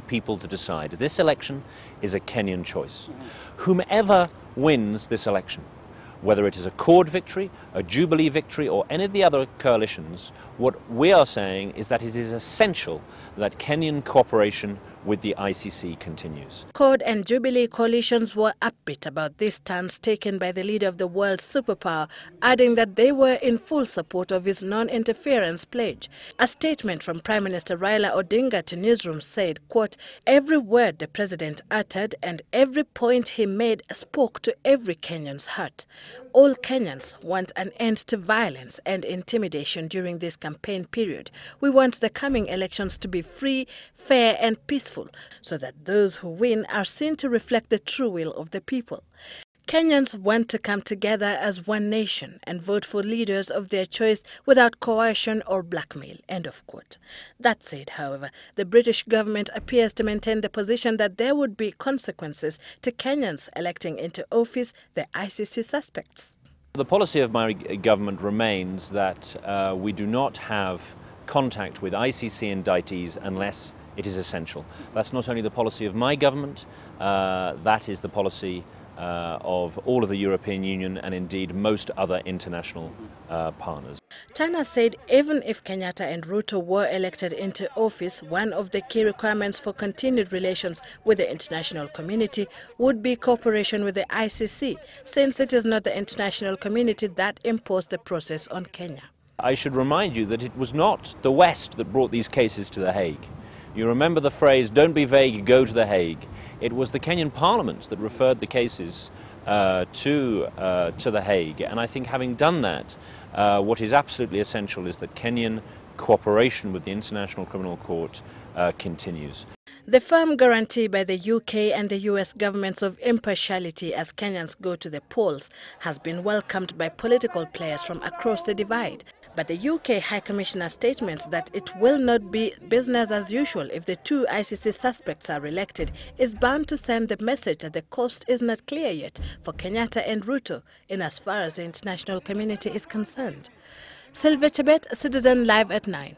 people to decide. This election is a Kenyan choice. Whomever wins this election, whether it is a Accord victory, a Jubilee victory, or any of the other coalitions, what we are saying is that it is essential that Kenyan cooperation with the ICC continues. Accord and Jubilee coalitions were upbeat about this stance taken by the leader of the world's superpower, adding that they were in full support of his non-interference pledge. A statement from Prime Minister Raila Odinga to newsrooms said, quote, "Every word the president uttered and every point he made spoke to every Kenyan's heart. All Kenyans want an end to violence and intimidation during this campaign period. We want the coming elections to be free, fair and peaceful, so that those who win are seen to reflect the true will of the people. Kenyans want to come together as one nation and vote for leaders of their choice without coercion or blackmail." End of quote. That said, however, the British government appears to maintain the position that there would be consequences to Kenyans electing into office the ICC suspects. The policy of my government remains that we do not have contact with ICC indictees unless it is essential. That's not only the policy of my government, that is the policy of all of the European Union and indeed most other international partners. Tana said even if Kenyatta and Ruto were elected into office, one of the key requirements for continued relations with the international community would be cooperation with the ICC, since it is not the international community that imposed the process on Kenya. I should remind you that it was not the West that brought these cases to The Hague. You remember the phrase, "Don't be vague, go to The Hague." It was the Kenyan Parliament that referred the cases to The Hague. And I think having done that, what is absolutely essential is that Kenyan cooperation with the International Criminal Court continues. The firm guarantee by the UK and the US governments of impartiality as Kenyans go to the polls has been welcomed by political players from across the divide. But the UK High Commissioner statements that it will not be business as usual if the two ICC suspects are elected is bound to send the message that the coast is not clear yet for Kenyatta and Ruto in as far as the international community is concerned. Sylvia Chebet, Citizen Live at 9.